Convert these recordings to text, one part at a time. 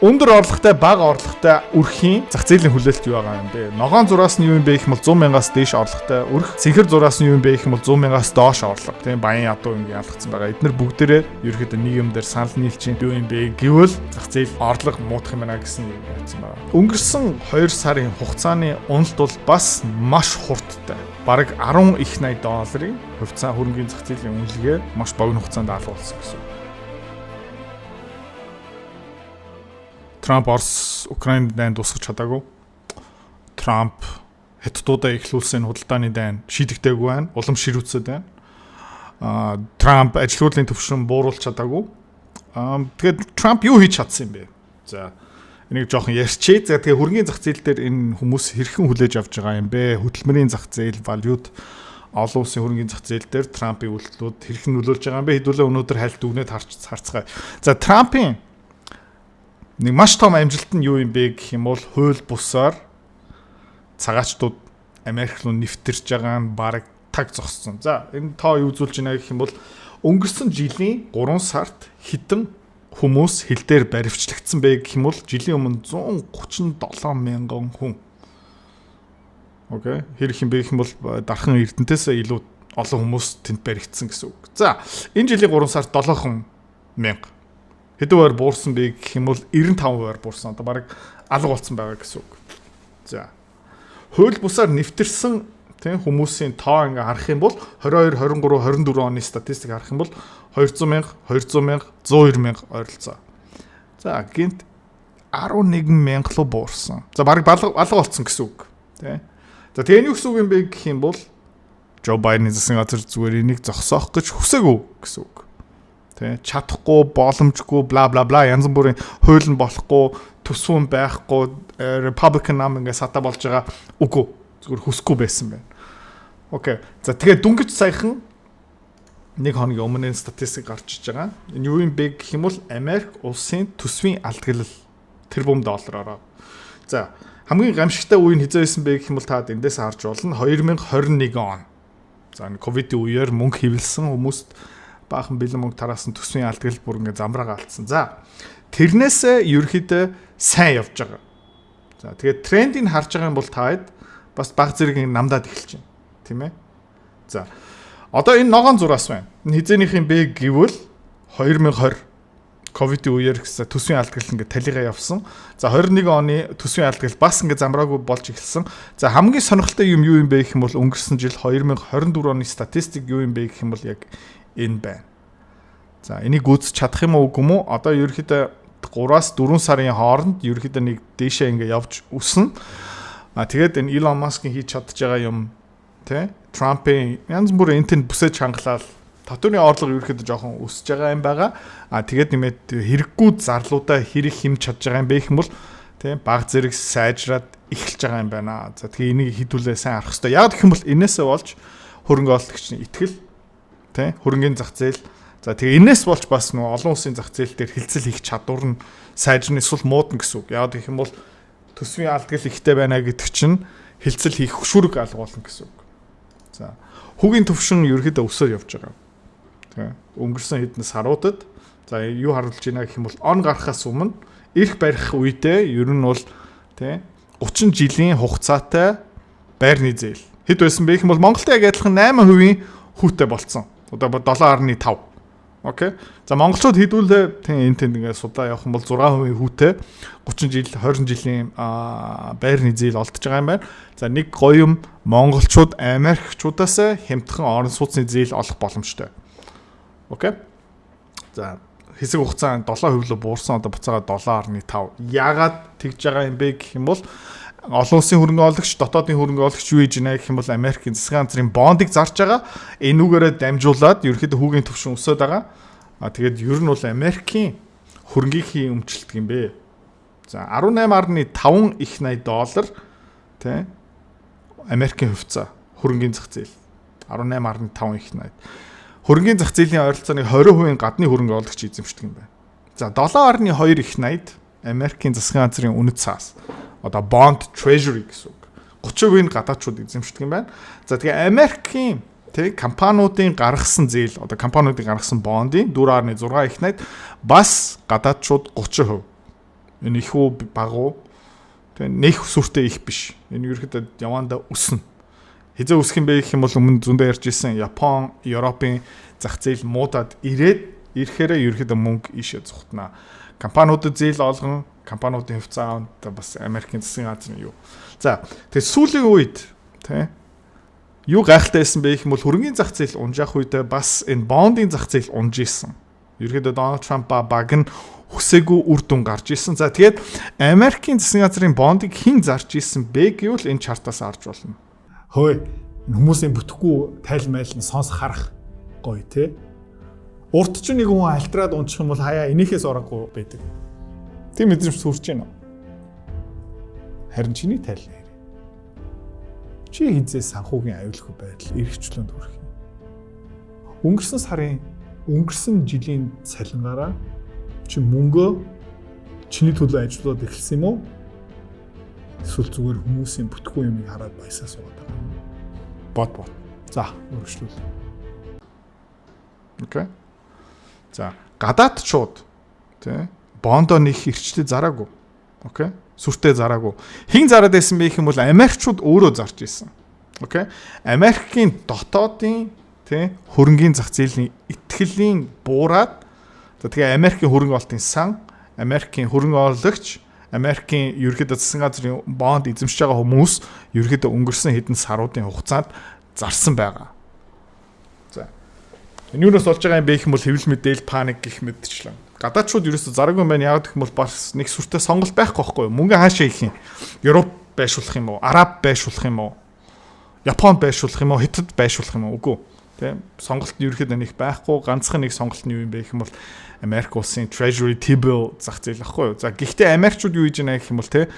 Өндөр орлоготой, бага орлоготой үрхийн зах зээлийн хүлээлт юу байгаа юм бэ? Ногоон зураас нь юу юм бэ гэх юм бол 100,000-аас дээш орлоготой үрх, цэнхэр зураас нь юу юм бэ гэх юм бол 100,000-аас доош орлого. Тийм баян ядуу ингээ ялгцсан байгаа. Эдгээр бүгдээрээ ерөөхдөө нэг юм дээр санал нийлж юу юм бэ гэвэл зах зээл орлого муудах юм байна гэсэн юм байсан байгаа. Өнгөрсөн 2 сарын хугацааны уналт бол бас маш хурдтай. Бараг 10 их $80 хувьцаа хөрөнгөний зах зээлийн үнэлгээ маш богино хугацаанд алгуулсан гэсэн. Трамп Орос Украинд дайн дуусгах чадаагүй. Трамп Хятадуудаа эхлүүлсэн худалдааны дайн шийдэгдээгүй байна. Улам ширүүцээд байна. Трамп ажилгүйдлийн төвшин бууруулж чадаагүй. Тэгээд Трамп юу хийж чадсан юм бэ? За энийг жоохон ярьчээ. За тэгээ хөрөнгөний зах зээл дээр энэ хүмүүс хэрхэн хүлээж авч байгаа юм бэ? Хөдөлмөрийн зах зээл, валют, олон улсын хөрөнгөний зах зээл дээр Трампын үйлдэлүүд хэрхэн нөлөөлж байгаа юм бэ? Хэдүүлээ өнөөдөр хальт дүгнээд харцгаая. За Трампын нэг маш том амжилт нь юу юм бэ гэх юм бол хууль бусаар цагаачдууд Америк руу нэвтэрч байгаа нь бараг таг зогссон. За энэ тоо юу үзүүлж байна гэх юм бол өнгөрсөн жилийн 3 сард хитэн хүмүүс хил дээр баривчлагдсан бэ гэх юм бол жилийн өмнө 137 мянган хүн. Окей. Хэрэг юм бэ гэх юм бол дархан эрдэнтээс илүү олон хүмүүс тэнд баригдсан гэсэн үг. За энэ жилийн 3 сард 7 мянга хэдүүгээр буурсан бэ гэх юм бол 95% буурсан. Одоо бараг алга болсон байгаа гэсэн үг. За. Хууль бусаар нэвтэрсэн тийм хүмүүсийн тоо ингээ харах юм бол 22, 23, 24 оны статистик харах юм бол 200,000, 200,000, 102,000 ойролцоо. За, гинт 11,000 руу буурсан. За, бараг алга болсон гэсэн үг. Тийм. За, тэгээ юу гэсэн үг юм бэ гэх юм бол Жо Байден засгийн газар зүгээр энийг зогсоох гэж хүсээгүй гэсэн үг. Тэ чадахгүй, боломжгүй, бла бла бла янз бүрийн хууль нь болохгүй, төсвөн байхгүй, Republican нам ингээ сата болж байгаа үгүй. Зүгээр хүсэхгүй байсан байна. Окей. За тэгээ дүнгиж саяхан нэг хоногийн өмнө статистик гарч иж байгаа. Энэ юу юм бэ гэх юм бол Америк улсын төсвийн алдагдлал тэрбум $ороо. За хамгийн гамшигтай үе нь хизээ байсан бэ гэх юм бол таад эндээс харж болно 2021 он. За ковидын үеэр мөнгө хэвлсэн хүмүүст баахан бэлэн мөнгө тараасан төсвийн алдагдлал бүр ингээ замраа галцсан. За тэрнээсээ ерөөхдөө сайн явж байгаа. За тэгээд трендийг харж байгаа юм бол таад бас баг зэрэг намдаад эхэлж байна. Тийм ээ. За одоо энэ ногоон зураас байна. Энэ хизээнийх юм бэ гэвэл 2020 ковидын үеэр төсвийн алдагдлал ингээ талигаа явсан. За 21 оны төсвийн алдагдлал бас ингээ замраагүй болж эхэлсэн. За хамгийн сонирхолтой юм юу юм бэ гэх юм бол өнгөрсөн жил 2024 оны статистик юу юм бэ гэх юм бол яг энэ байна. За энийг гүйцэж чадах юм уу үгүй юм уу? Одоо ерөөхдөө 3-аас 4 сарын хооронд ерөөхдөө нэг дээшээ ингээ явж өснө. Тэгээд энэ Elon Musk-ийн хийж чадж байгаа юм тий Trump-ийн янз бүрийн энтэнд бүсэж хангалаад татврын орлого ерөөхдөө жоохон өсөж байгаа юм байгаа. Тэгээд нэмээд хэрэггүй зарлуудаа хэрэг хэмж чадж байгаа юм бэ гэх юм бол тий баг зэрэг сайжраад эхэлж байгаа юм байна. За тэгээ энийг хідүүлээ сайн арах хэрэгтэй. Яг гэх юм бол энээсээ болж хөрөнгө оруулагчны итгэл тий хөрөнгөний зах зээл за тэгээ энэс болж бас нөгөө олон улсын зах зээл дээр хилцэл хийх чадвар нь сайжрна эсвэл муудна гэсэн үг. Яг гэх юм бол төсвийн алдагдлал ихтэй байна гэдэг чинь хилцэл хийх хөшүүрэг алгуулна гэсэн үг. За хүүгийн төвшин ерөөхдөө өсөөр явж байгаа. Тэ өнгөрсөн хэдэн саруудад за юу харуулж байна гэх юм бол он гарахаас өмнө эрх барих үедээ ер нь бол тэ 30 жилийн хугацаатай байрны зээл хэд байсан бэ гэх юм бол Монголд яг адилхан 8% хүүтэй болцсон. Одоо 7.5. Окей. За монголчууд хэдүүлээ тийм энэ тэнд ингээд судаа явах юм бол 6% хүүтэй 30 жил 20 жилийн байрны зээл олдож байгаа юм байна. За нэг гоё юм монголчууд Америкчуудаас хямдхан орон сууцны зээл олох боломжтой. Окей. За хэсэг хугацаанд 7% руу буурсан одоо буцаага 7.5. Яагаад тэгж байгаа юм бэ гэх юм бол олон улсын хөрөнгө оруулагч, дотоодын хөрөнгө оруулагч юу хийж байна гэх юм бол Америкийн засгийн газрын бондыг зарж байгаа. Энүүгээрээ дамжуулаад ерөөхдөө хүүгийн төвшин өсөд байгаа. Тэгээд ер нь бол Америкийн хөрөнгөний өмчлөлт юм бэ. За 18.5 их $80 тий Америкийн хувьцаа хөрөнгөний зах зээл 18.5 их $80. Хөрөнгөний зах зээлийн ойролцооны 20% гадны хөрөнгө оруулагч эзэмшдэг юм байна. За 7.2 их $80 Америкийн засгийн газрын үнэт цаас одоо bond treasury гэсэн үг. 30% нь гадаачууд эзэмшдэг юм байна. За тэгээ Америкийн тэг компаниудын гаргасан зээл одоо компаниудын гаргасан бондын 4.6 их $80 бас гадаачууд 30% Энэ их үү багуу. Тэгээ нэх сүртэй их биш. Энэ ерөөхдөө явандаа өснө. Хизээ өсөх юм бэ гэх юм бол өмнө зөндөө ярьж ирсэн Япон, Европын зах зээл муудаад ирэхээр ерөөхдөө мөнгө ийшээ зүхтнаа. Компаниудад зээл олгон, компаниудын хувьцаа бас Америкийн засгийн газрын юу. За тэгээ сүүлийн үед тий юу гайхалтай байсан бэ гэх юм бол хөрөнгөний зах зээл унжаах үед бас энэ бондын зах зээл унж исэн. Ерөөхдөө Дональд Трамп баг нь хүсээгүй үр дүн гарч исэн. За тэгээд Америкийн засгийн газрын бондыг хэн зарж исэн бэ гэвэл энэ чартаас харж болно. Хөөе энэ хүмүүсийн бүтэхгүй тайлмайл нь сонс харах гоё те. Урд ч нэг хүн альтраад унчих юм бол хаяа энийхээс ороагүй байдаг. Тийм мэдрэмж төрж байна. Харин чиний тайлна хэрэг. Чи хизээ санхүүгийн аюулгүй байдал эрхчлөөнд хүрэх юм. Өнгөрсөн жилийн цалингаараа чи мөнгөө чиний төлөө ажиллаад эхэлсэн юм уу? Эсвэл зүгээр хүмүүсийн бүтэхгүй юмыг хараад баясаа суугаад байгаа юм. Бод. За, өргөжлүүл. Окей. За, гадаадчууд тий бондоо нэг эрчтэй зараагүй. Окей. Сүртэй зараагүй. Хин зараад байсан бэ гэх юм бол Америкчууд өөрөө зарж исэн. Окей. Америкийн дотоодын тий хөрөнгөний зах зээлийн итгэлийн буураад тэгээ Америкийн хөрөнгө олтын сан, Америкийн хөрөнгө оологч, Америкийн ерөнхийдөө засгийн газрын бонд эзэмшиж байгаа хүмүүс ерөнхийдөө өнгөрсөн хэдэн саруудын хугацаанд зарсан байгаа. За. Энэ юунаас болж байгаа юм бэ гэх юм бол хэвлэл мэдээлэл паник гэх мэтчлэн. Гадаадчууд ерөөсөө зараагүй юм байна. Яг гэх юм бол бас нэг сүртэй сонголт байхгүй байхгүй юу? Мөнгө хаашаа их юм? Европ байшуулах юм уу? Араб байшуулах юм уу? Японд байшуулах юм уу? Хятад байшуулах юм уу? Үгүй. Тэ сонголт ерөөхдөө нэг байхгүй, ганцхан нэг сонголт нь юу юм бэ гэх юм бол Америк улсын Treasury T-bill зах зээл ахгүй юу. За гэхдээ Америкчууд юу хийж байна гэх юм бол тэ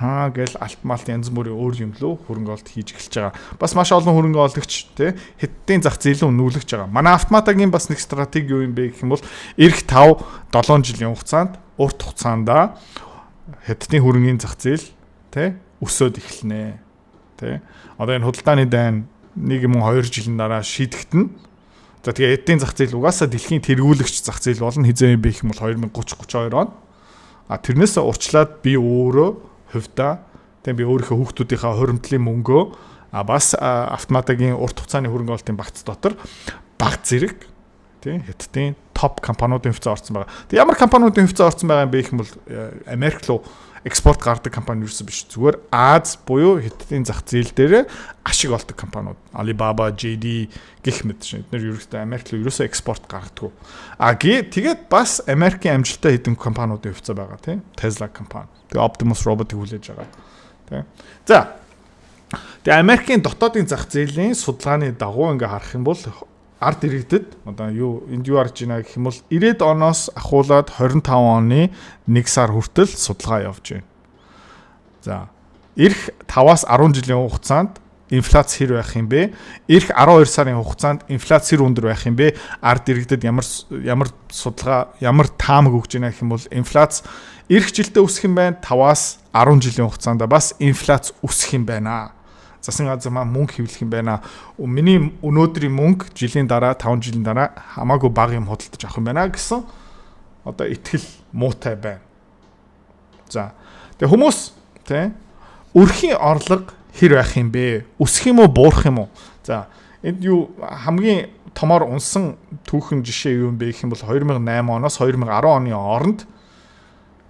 гэл алтмалт янз бүрийн өөр юм лөө хөрөнгө олт хийж эхэлж байгаа. Бас маш олон хөрөнгө оологч тэ хэдтийн зах зээлөө нүүлгэж байгаа. Манай автоматагийн бас нэг стратеги юу юм бэ гэх юм бол эх 5-7 жилийн хугацаанд урт хугацаанд хэдтийн хөрөнгөний зах зээл тэ өсөөд эхэлнэ. Тэ одоо энэ худалдааны дайн 1 юм 2 жилийн дараа шийдэгдэнэ. За тэгээ эдийн зах зээл угаасаа дэлхийн тэргүүлэгч зах зээл болно хизээ юм бэ гэх юм бол 2030-32 он. Тэрнээс урьдчилаад би өөрөө хувьдаа тэгээ би өөрийнхөө хүүхдүүдийнхээ хуримтлын мөнгөө бас автоматагийн урт хугацааны хөрөнгө олтын багц дотор баг зэрэг тийм хэдтийн топ компаниудын хувьцаа орсон байгаа. Тэг ямар компаниудын хувьцаа орсон байгаа юм бэ гэх юм бол Америк руу экспорт гардаг компани юусэн биш. Зүгээр Аз буюу хэдтийн зах зээл дээр ашиг олдог компаниуд. Alibaba, JD гэх мэт шин. Эдгээр ерөөхдөө Америк руу ерөөсөө экспорт гаргадаг. Тэгээд бас Америкийн амжилттай хэдэн компаниудын хувьцаа байгаа тийм. Tesla компани. Тэгээ Optimus роботыг хүлээж байгаа. Тийм. За. Тэгээ Америкийн дотоодын зах зээлийн судалгааны дагуу ингээ харах юм бол ард иргэдэд одоо энд юу харж байна гэх юм бол 90-ад оноос ахуулаад 25 оны 1 сар хүртэл судалгаа явж байна. За, эх 5-аас 10 жилийн хугацаанд инфляц хэр байх юм бэ? Эх 12 сарын хугацаанд инфляц хэр өндөр байх юм бэ? Ард иргэдэд ямар судалгаа, ямар таамаг өгж байна гэх юм бол инфляц эх жилдээ өсөх юм байна. 5-аас 10 жилийн хугацаанд бас инфляц өсөх юм байна. Засгийн газар маань мөнгө хэвлэх юм байна. Миний өнөөдрийн мөнгө жилийн дараа 5 жилийн дараа хамаагүй бага юм худалдаж авах юм байна гэсэн одоо итгэл муутай байна. За. Тэгээ хүмүүс тий өрхийн орлого хэр байх юм бэ? Өсөх юм уу, буурах юм уу? За. Энд юу хамгийн томоор унсан түүхэн жишээ юу юм бэ гэх юм бол 2008 оноос 2010 оны хооронд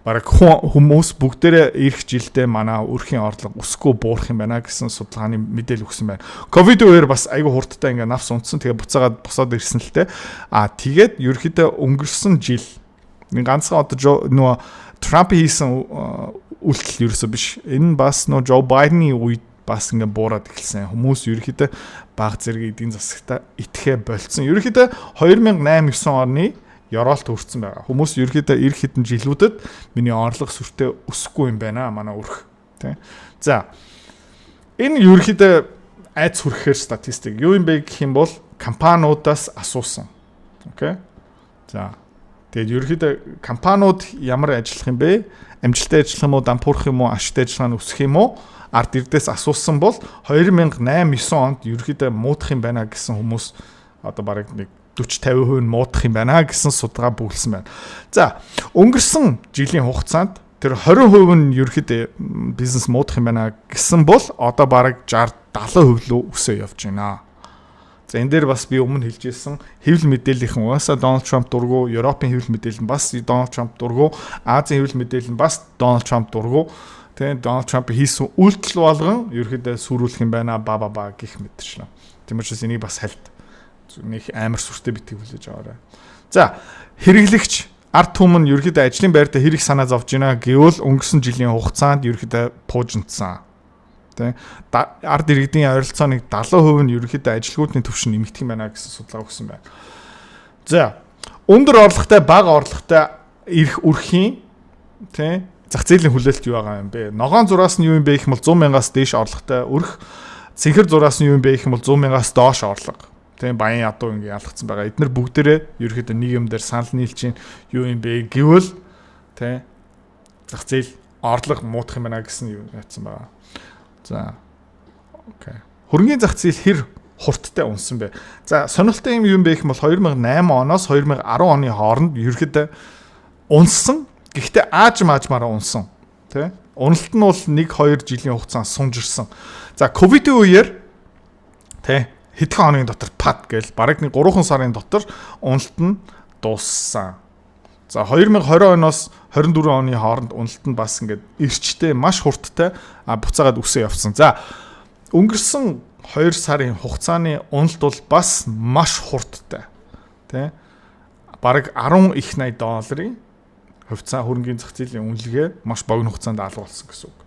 бараг хүмүүс бүгдээрээ ирэх жилдээ манай өрхийн орлого өсөхгүй буурах юм байна гэсэн судалгааны мэдээлэл өгсөн байна. Ковид үеэр бас айгүй хурдтай ингээ навс унтсан. Тэгээ буцаагаад босоод ирсэн л те. Тэгээд ерөөхдөө өнгөрсөн жил ганцхан одоо нөгөө Трамп хийсэн үйлдэл ерөөсөө биш. Энэ бас нөгөө Жо Байдены үед бас ингээ буураад эхэлсэн. Хүмүүс ерөөхдөө баг зэрэг эдийн засагтаа итгэхэ болцсон. Ерөөхдөө 2008-9 оны Яралт хүрсэн байгаа. Хүмүүс ерөөхдөө эр хэдэн жилүүдэд миний орлого сүртэй өсөхгүй юм байна манай өрх. Тэ. За. Энэ ерөөхдөө айц хүрэхээр статистик. Юу юм бэ гэх юм бол компаниудаас асуусан. Окей. За. Тэгээд ерөөхдөө компаниуд ямар ажиллах юм бэ? Амжилттай ажиллах юм уу, дампуурах юм уу, ашигтай ажиллагаа нь өсөх юм уу? Ард ирдээс асуусан бол 2008-9 онд ерөөхдөө муудах юм байна гэсэн хүмүүс одоо бараг нэг 40-50% нь муудах юм байна гэсэн судалгаа бүгэлсэн байна. За, өнгөрсөн жилийн хугацаанд тэр 20% нь ерөөхдөө бизнес муудах юм байна гэсэн бол одоо бараг 60-70% лөө өсөө явж байна. За энэ дээр бас би өмнө хэлжсэн хэвлэл мэдээллийнхэн угаасаа Дональд Трамп дургу, Европын хэвлэл мэдээлэл нь бас Дональд Трамп дургу, Азийн хэвлэл мэдээлэл нь бас Дональд Трамп дургу. Тэгээ Дональд Трамп хийсэн үйлдэл болгон ерөөхдөө сүрүүлэх юм байна ба гэх мэтчлээ. Тийм учраас энийг бас хальт нэг амар сүртэй битгий хүлээж аваарай. За хэрэглэгч ард түмэн ерөөхдөө ажлын байртаа хэрэг санаа зовж байна гэвэл өнгөрсөн жилийн хугацаанд ерөөхдөө пуужинтсан. Тэ ард иргэдийн ойролцооныг 70% нь ерөөхдөө ажилгүйдний түвшин нэмэгдэх юм байна гэсэн судалгаа өгсөн байна. За өндөр орлоготой бага орлоготой ирэх үрхийн тэ зах зээлийн хүлээлт юу байгаа юм бэ? Ногоон зураас нь юу юм бэ гэх юм бол 100,000-аас дээш орлоготой өрх, цэнхэр зураас нь юу юм бэ гэх юм бол 100,000-аас доош орлого. Тэ баян ядуу ингэ ялгцсан байгаа. Эдгээр бүгдээрээ ерөөхдөө нэг юм дээр санал нийлж чинь юу юм бэ гэвэл тэ зах зээл орлого муудах юм байна гэсэн юу яатсан байгаа. За. Окей. Хөрөнгөний зах зээл хэр хурдтай унсан бэ? За, сонирхолтой юм бэ гэх юм бол 2008 оноос 2010 оны хооронд ерөөхдөө унсан. Гэхдээ аажмаараа унсан. Тэ? Уналт нь бол 1-2 жилийн хугацаанд сунж ирсэн. За, ковидын үеэр тэ хэдхэн хоногийн дотор пад гээл бараг нэг 3 сарын дотор уналт нь дууссан. За 2020 оноос 24 оны хооронд уналт нь бас ингээд эрчтэй маш хурдтай буцаагаад өсөө явсан. За өнгөрсөн 2 сарын хугацааны уналт бол бас маш хурдтай. Тэ? Бараг 10 их $80 хувьцаа хөрөнгөний зах зээлийн үнэлгээ маш богино хугацаанд алга болсон гэсэн үг.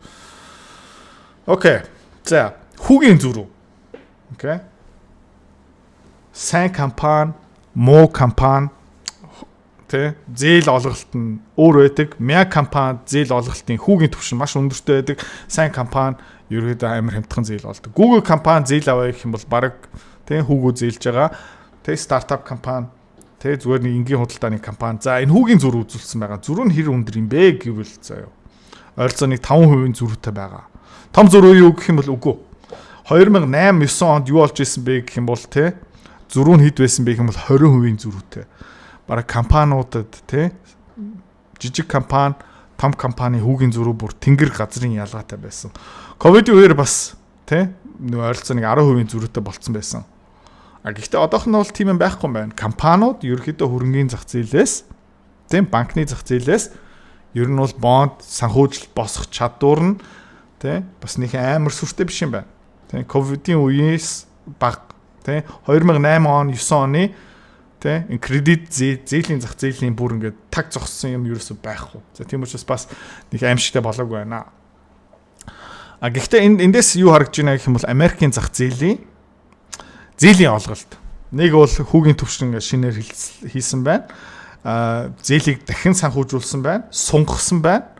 Окей. За хүүгийн зүрх. Окей. Сайн компани, муу компани тэ зээл олголт нь өөр байдаг. Мяа компани зээл олголтын хүүгийн түвшин маш өндөртэй байдаг. Сайн компани ерөөдөө амар хямдхан зээл олдог. Google компани зээл аваа гэх юм бол баг тэ хүүгөө зээлж байгаа. Тэ стартап компани тэ зүгээр нэг энгийн худалдааны компани. За энэ хүүгийн зүрх үзүүлсэн байгаа. Зүрх нь хэр өндөр юм бэ гэвэл заяа. Ойролцоо нэг 5% зүрхтэй байгаа. Том зүрх юу гэх юм бол үгүй. 2008-9 онд юу болж исэн бэ гэх юм бол тэ зүрх нь хэд байсан бэ гэх юм бол 20% зүрхтэй. Бараг компаниудад тэ жижиг компани, том компани хүүгийн зүрх бүр тэнгэр газрын ялгаатай байсан. Ковидын үеэр бас тэ ойролцоо нэг 10% зүрхтэй болцсон байсан. Гэхдээ одоох нь бол тийм юм байхгүй юм байна. Компаниуд ерөөхдөө хөрөнгөний зах зээлээс тийм банкны зах зээлээс ер нь бол бонд санхүүжилт босох чадвар нь тийм бас нэг амар сүртэй биш юм байна. Тийм ковидын үеэс баг тийм 2008 он 9 оны тийм энэ кредит зээлийн зах зээлийн бүр ингээд таг зогссон юм ерөөсөй байхгүй. За тийм учраас бас нэг аимшигтай болоогүй байна. Гэхдээ эндээс юу харагдж байна гэх юм бол Америкийн зах зээлийн олголт. Нэг бол хүүгийн түвшин шинээр хийсэн байна. Зээлийг дахин санхүүжүүлсэн байна. Сунгасан байна.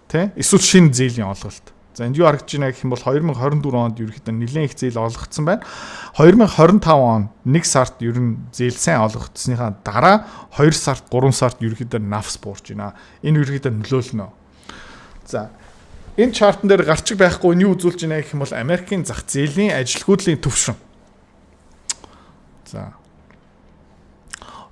Тэ? Эсвэл шинэ зээлийн олголт. За энд юу харагдж байна гэх юм бол 2024 онд ерөөхдөө нэлээд их зээл олгогдсон байна. 2025 он 1 сард ер нь зээл сайн олгогдсныхаа дараа 2 сард 3 сард ерөөхдөө нафс буурж байна. Энэ ерөөхдөө нөлөөлнө. За энэ чартн дээр гарчиг байхгүй нь юу үзүүлж байна гэх юм бол Америкийн зах зээлийн ажилгүйдлийн түвшин. За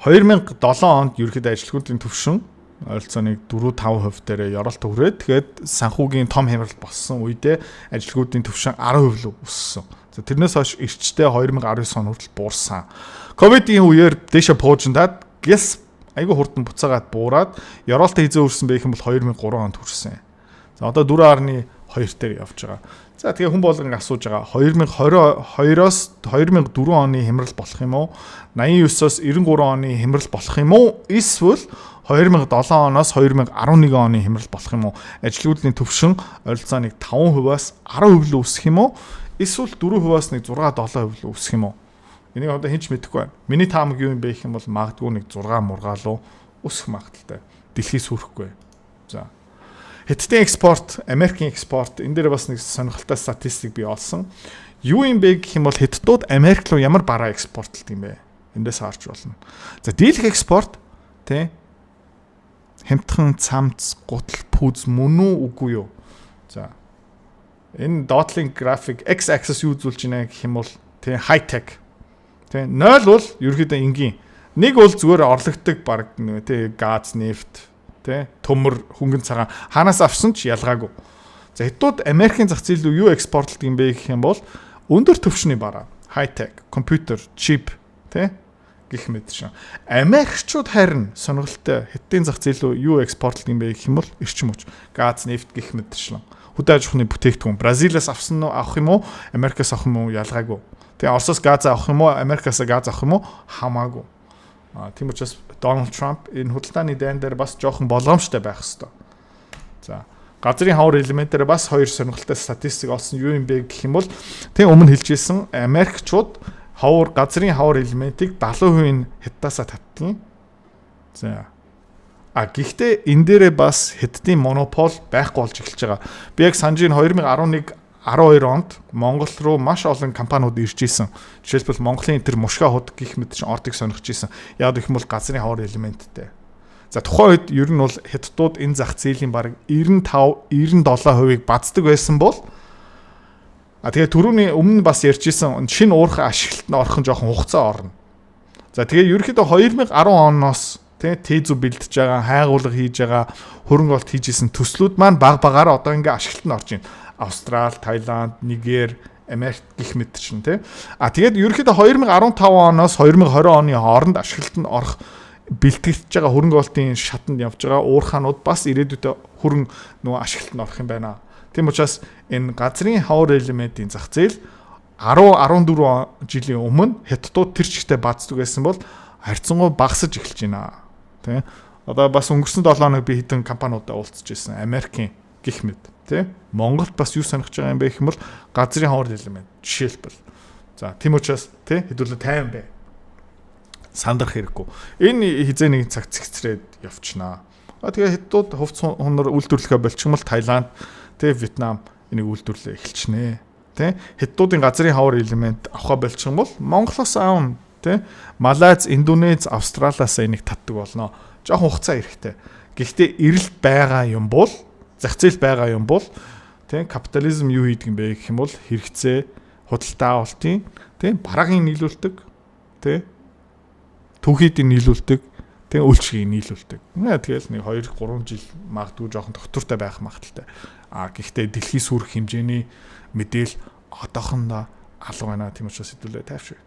2007 онд ерөөхдөө ажилгүйдлийн түвшин ойролцоо нэг 4-5% дээр ёроолт хүрээд тэгээд санхүүгийн том хямрал болсон үедээ ажилгүйдлийн түвшин 10% л өссөн. За тэрнээс хойш эрчтэй 2019 он хүртэл буурсан. Ковидын үеэр дэше пуужиндаад гэс айгүй хурдан буцаагаад буураад ёроолтоо хизээ өрсөн байх юм бол 2003 онд хүрсэн. За одоо 4.2 дээр явж байгаа. За тэгээ хүн болгон асууж байгаа 2022-оос 2004 оны хямрал болох юм уу? 89-оос 93 оны хямрал болох юм уу? Эсвэл 2007 оноос 2011 оны хямрал болох юм уу? Ажилгүйдлийн түвшин ойролцоо нэг 5%-аас 10% л өсөх юм уу? Эсвэл 4%-аас нэг 6-7% л өсөх юм уу? Энийг одоо хэн ч мэдэхгүй байна. Миний таамаг юу юм бэ гэх юм бол магадгүй нэг 6 мургаалуу өсөх магадaltaй. Дэлхийс хүрэхгүй. За Хятадын экспорт, Америкийн экспорт энэ дээр бас нэг сонирхолтой статистик би олсон. Юу юм бэ гэх юм бол Хятадууд Америк руу ямар бараа экспортлдог юм бэ? Эндээс харж болно. За дийлэх экспорт тий хямдхан цамц, гутал, пүүз мөн үү үгүй юу? За энэ дотлын график X axis юу үзүүлж байна гэх юм бол тий high tech. Тий 0 бол ерөөхдөө энгийн. Нэг бол зүгээр орлогддог баг тий газ, нефт Тэ төмөр хөнгөн цагаан хаанаас авсан ч ялгаагүй. За хятад Америкийн зах зээл рүү юу экспортлдог юм бэ гэх юм бол өндөр түвшний бараа, high tech, компьютер, чип, тэ гэх мэт шин. Америкчууд харин сонирхолтой хятадын зах зээл рүү юу экспортлдог юм бэ гэх юм бол эрчим хүч, газ, нефть гэх мэт шин. Хөдөө аж ахуйны бүтээгдэхүүн Бразилаас авсан уу авах юм уу, Америкаас авах юм уу ялгаагүй. Тэгээ Оросоос газ авах юм уу, Америкаас газ авах юм уу хамаагүй. Тийм учраас Дональд Трамп энэ худалдааны дайн дээр бас жоохон болгоомжтой байх хэрэгтэй. За газрын хавар элементээр бас хоёр сонирхолтой статистик олсон юу юм бэ гэх юм бол тийм өмнө хэлжсэн Америкчууд газрын хавар элементийг 70% хятадаас татдаг. За гэхдээ энэ дээрээ бас хятадын монопол байхгүй болж эхэлж байгаа. Би яг санаж 2011-12 онд Монгол руу маш олон компаниуд ирж исэн. Жишээлбэл Монголын тэр мушга худ гэх мэт чинь ордыг сонирхож исэн. Яг гэх юм бол газрын хавар элементтэй. За тухайн үед ер нь бол хятадууд энэ зах зээлийн бараг 95-97%-ийг бацдаг байсан бол тэгээ түрүүний өмнө бас ярьжсэн шинэ уурхай ашиглалт нь орхон жоохон хугацаа орно. За тэгээ ерөнхийдөө 2010 оноос тезүү бэлдэж байгаа, хайгуулга хийж байгаа, хөрөнгө оруулалт хийж исэн төслүүд маань баг багаараа одоо ингээ ашиглалт нь орж байна. Австрал, Таиланд, Нигер, Америк гэх мэт чинь тий. Тэгээд ерөнхийдөө 2015 оноос 2020 оны хооронд ашиглалт нь орох бэлтгэж байгаа хөрөнгө оруулалтын шатанд явж байгаа уурхаанууд бас ирээдүйдээ нөгөө ашиглалт нь орох юм байна. Тийм учраас энэ газрын хавар элементийн зах зээл 10-14 жилийн өмнө хятадууд тэр чигтээ баацдаг байсан бол харьцангуй багасж эхэлж байна. Тэ. Одоо бас өнгөрсөн 7 хоног би хэдэн компаниудаа уулзж байсан. Америкийн гэх мэт. Тэ. Монголд бас юу сонирхож байгаа юм бэ гэх юм бол газрын хавар элемент жишээлбэл. За тийм учраас тэ хэдүүлээ тайван бай. Сандрах хэрэггүй. Энэ хизээ нэг цаг цэгцрээд явчихнаа. Тэгээ хятадууд хувц хонор үйлдвэрлэхэ болчихмол Таиланд, тэ Вьетнам энийг үйлдвэрлэе эхэлчихнэ. Тэ хятадуудын газрын хавар элемент авах болчихмол Монголоос аавн, тэ Малайз, Индонез, Австралиас энийг татдаг болно. Жохон хугацаа хэрэгтэй. Гэхдээ эрэлт байгаа юм бол, зах зээл байгаа юм бол, тэ капитализм юу хийдэг юм бэ гэх юм бол хэрэгцээ, худалдаа авалтын, тэ бараагийн нийлүүлдэг, тэ түүхийдийг нийлүүлдэг, тэг үйлчлэгийг нийлүүлдэг. Тэгэл нэг 2-3 жил магадгүй жоохон доктортой байх магадaltaй. Гэхдээ дэлхийн сүрх хэмжээний мэдээлэл одоохондоо алга байна. Тийм учраас хэдүүлээ тайвшир.